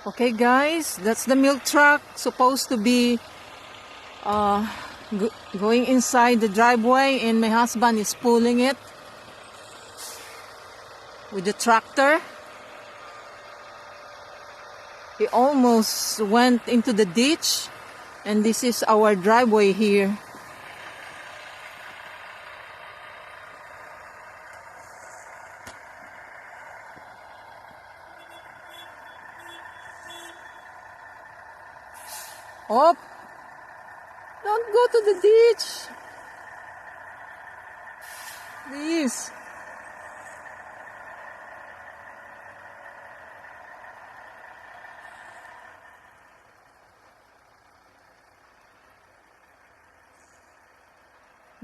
Okay guys, that's the milk truck supposed to be going inside the driveway, and my husband is pulling it with the tractor. He almost went into the ditch, and this is our driveway here. Oh, don't go to the ditch. Please.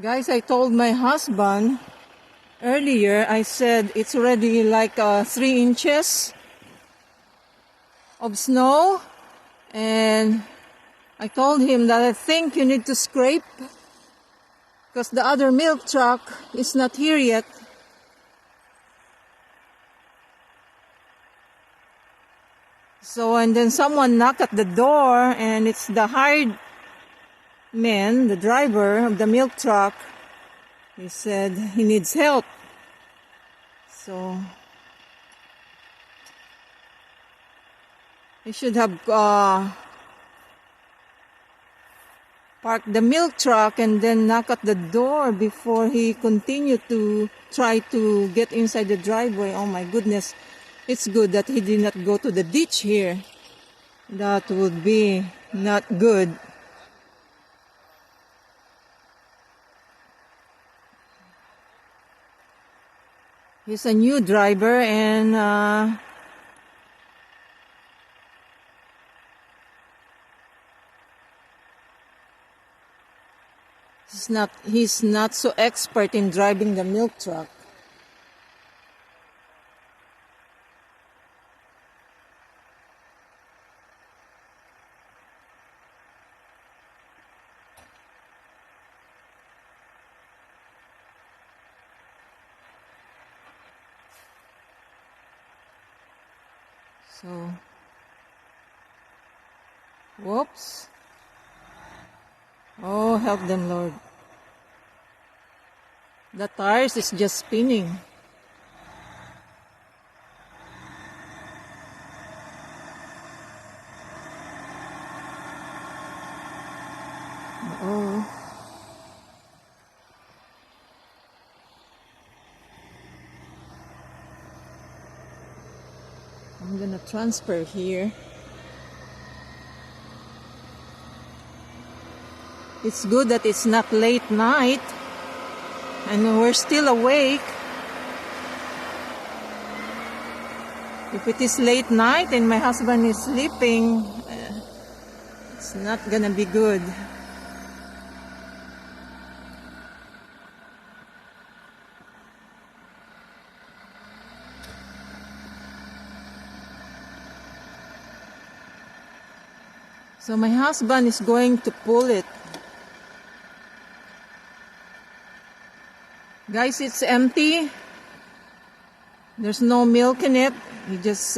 Guys, I told my husband earlier, I said it's already like 3 inches of snow, and I told him that I think you need to scrape because the other milk truck is not here yet. So, and then someone knocked at the door, and it's the hired man, the driver of the milk truck. He said he needs help. So, he should have park the milk truck and then knock at the door before he continued to try to get inside the driveway. Oh my goodness. It's good that he did not go to the ditch here. That would be not good. He's a new driver, and he's not so expert in driving the milk truck. So, whoops. Oh, help them, Lord. The tires is just spinning. Oh. I'm gonna transfer here. It's good that it's not late night and we're still awake. If it is late night and my husband is sleeping, it's not gonna be good. So my husband is going to pull it. Guys, it's empty. There's no milk in it. He just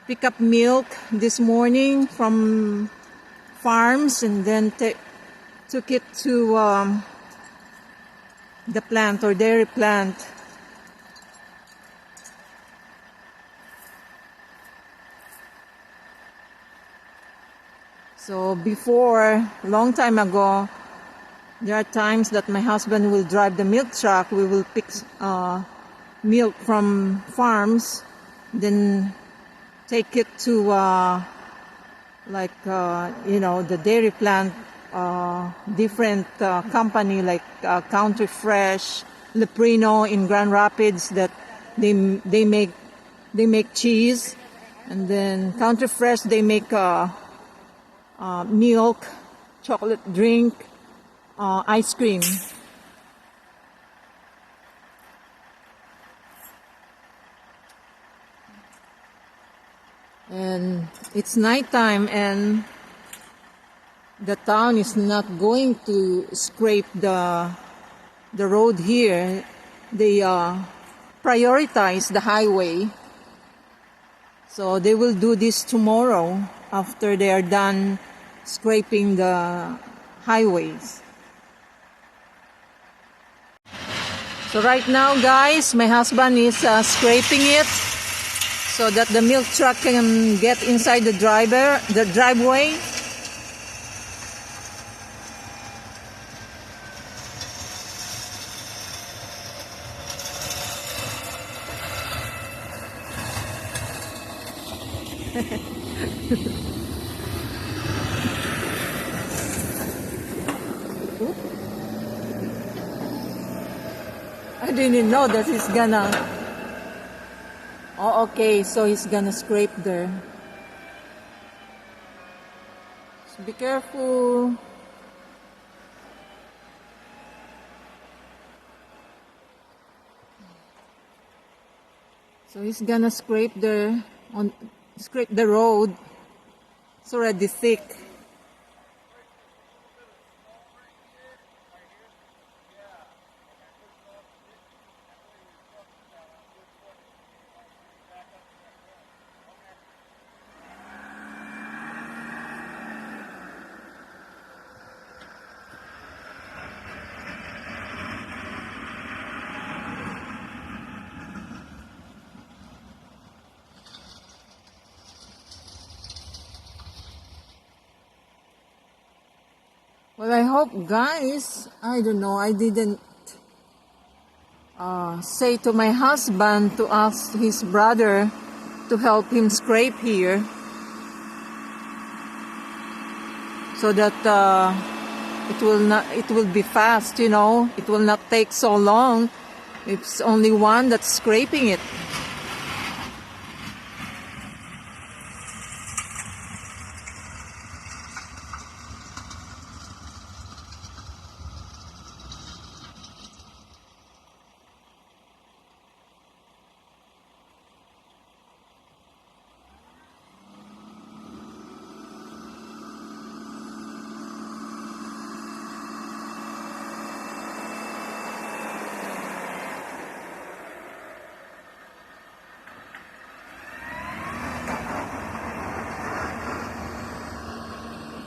pick up milk this morning from farms and then took it to the plant or dairy plant. So before, long time ago, there are times that my husband will drive the milk truck. We will pick milk from farms, then take it to the dairy plant, different company like Country Fresh, Leprino in Grand Rapids, that they make cheese, and then Country Fresh they make milk, chocolate drink, ice cream. And it's nighttime, and the town is not going to scrape the road here. They prioritize the highway. So they will do this tomorrow after they are done scraping the highways. So right now, guys, my husband is scraping it so that the milk truck can get inside the driveway. I didn't know that he's gonna... Oh, okay, so he's gonna scrape there. So be careful. So he's gonna scrape there, scrape the road. It's already thick. Well, I hope, guys, I don't know, I didn't say to my husband to ask his brother to help him scrape here so that it will be fast, you know, it will not take so long. It's only one that's scraping it.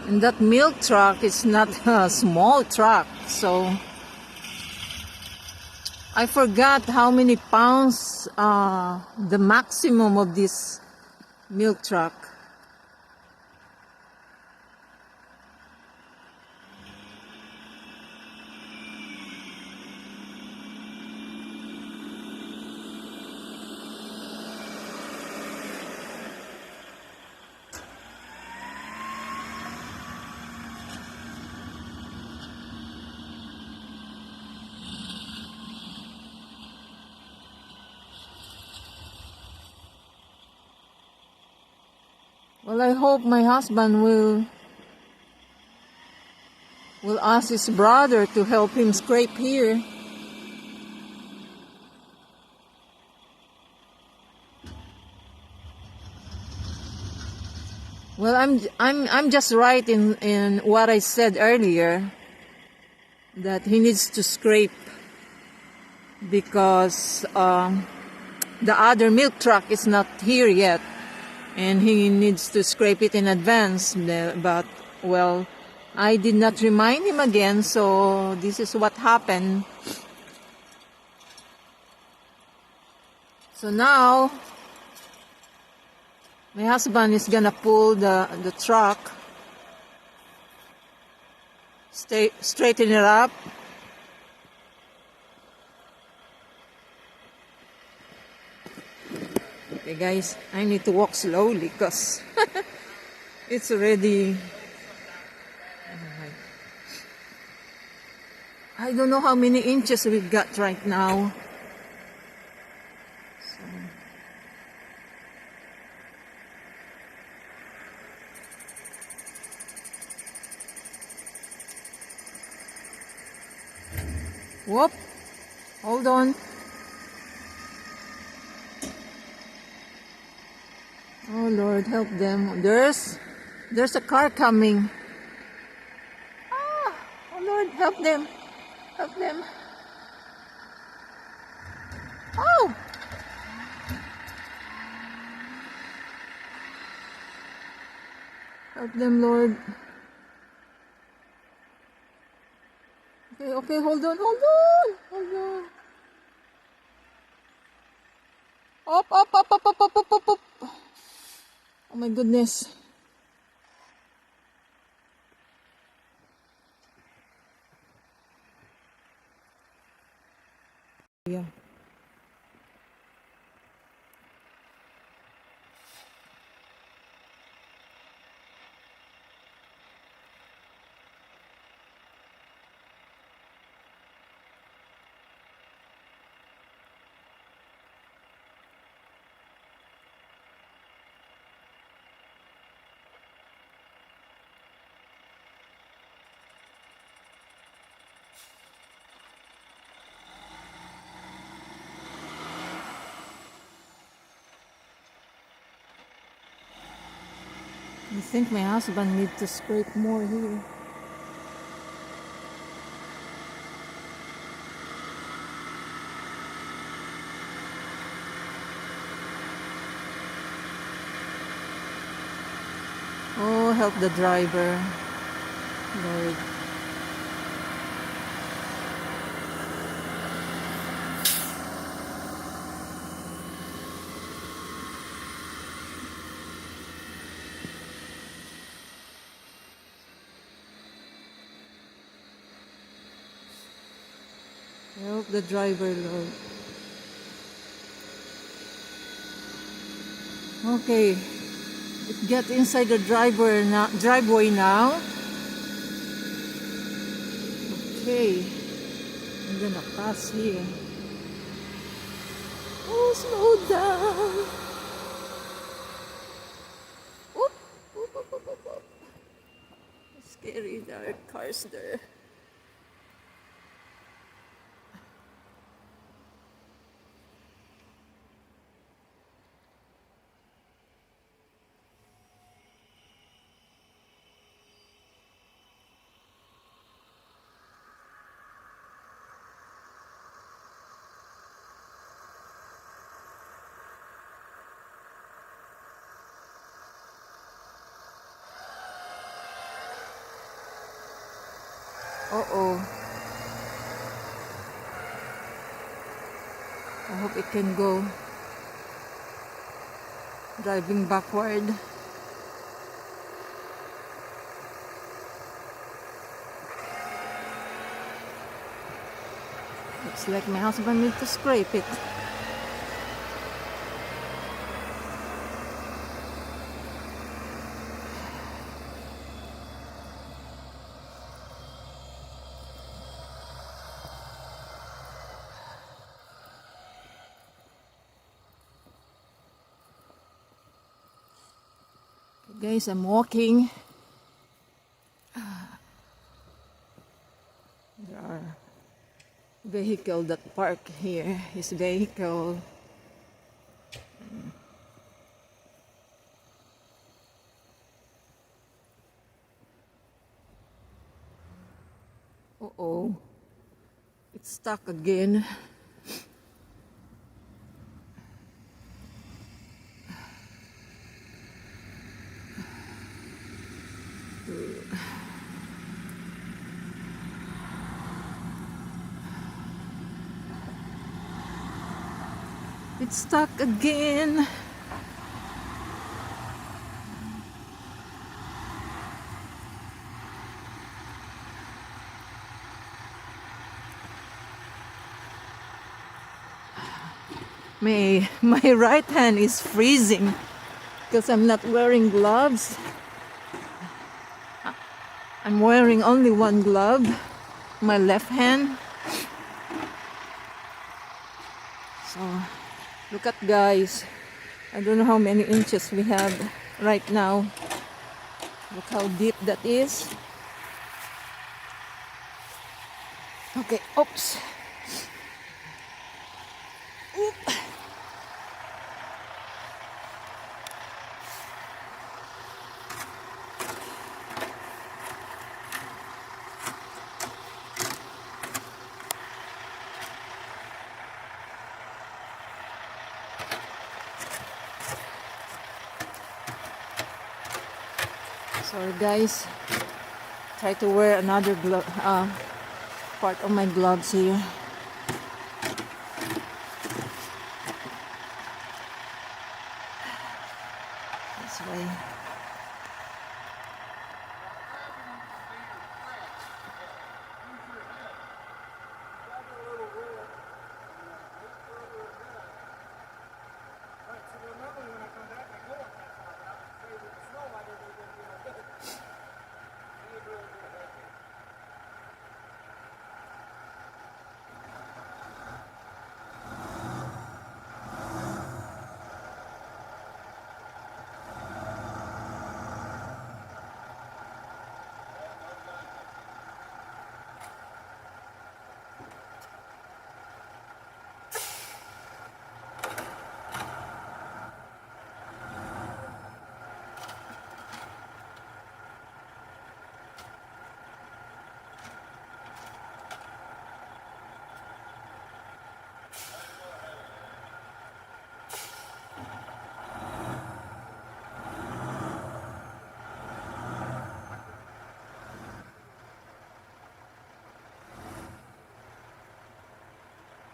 And that milk truck is not a small truck, so I forgot how many pounds the maximum of this milk truck. Well, I hope my husband will ask his brother to help him scrape here. Well, I'm just right in what I said earlier, that he needs to scrape because the other milk truck is not here yet. And he needs to scrape it in advance, but, well, I did not remind him again, so this is what happened. So now, my husband is gonna pull the truck, straighten it up. Okay, guys, I need to walk slowly because it's already... I don't know how many inches we've got right now. So. Whoop! Hold on. Oh Lord, help them. There's a car coming. Ah! Oh Lord, help them. Help them. Oh! Help them, Lord. Okay, okay, hold on, hold on, hold on. Up, up, up, up, up, up, up, up, up. Oh my goodness. Yeah. I think my husband needs to scrape more here. Oh, help the driver, Lord. Help the driver, Lord. Okay, get inside the driveway now. Okay, I'm gonna pass here. Oh, slow down. Oop, oop, oop, oop, oop, oop. Scary, there are cars there. Uh-oh. I hope it can go. Driving backward. Looks like my husband needs to scrape it. Guys, I'm walking. There are vehicle that park here. His vehicle. Uh-oh. It's stuck again. It's stuck again. My right hand is freezing because I'm not wearing gloves. I'm wearing only one glove, my left hand. So, look at guys. I don't know how many inches we have right now. Look how deep that is. Okay, oops. Oop. Sorry guys, try to wear another part of my gloves here. This way.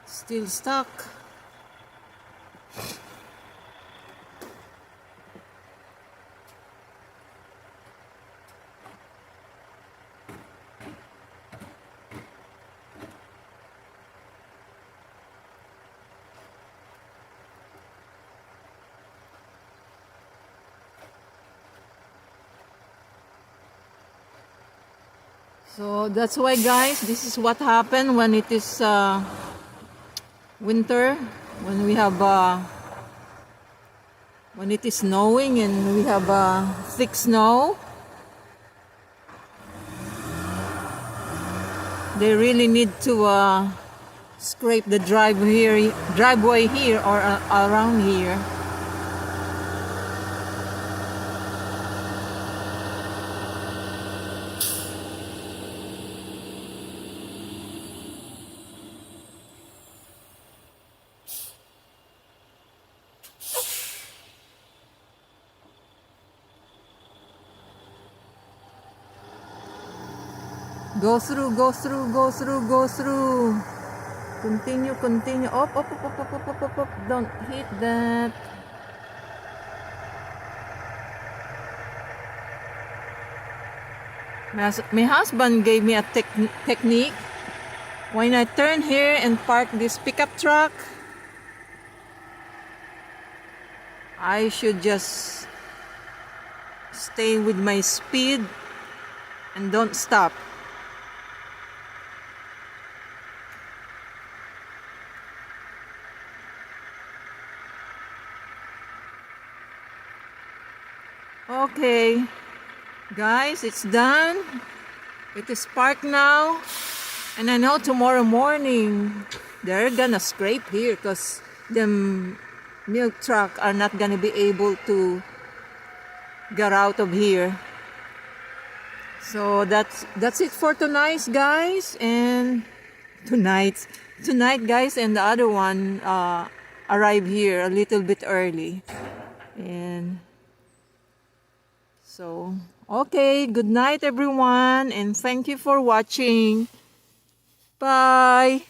Still stuck. So that's why guys, this is what happened when it is winter, when we have when it is snowing and we have thick snow. They really need to scrape the driveway here or around here. Go through, go through, go through, go through. Continue, continue. Up, up, up, up, up, up, up, up, up. Don't hit that. My husband gave me a technique. When I turn here and park this pickup truck, I should just stay with my speed and don't stop. Okay, guys, it's done. It is parked now. And I know tomorrow morning they're gonna scrape here because the milk truck are not gonna be able to get out of here. So that's it for tonight, guys. And tonight guys, and the other one arrive here a little bit early. And so, okay, good night everyone, and thank you for watching. Bye.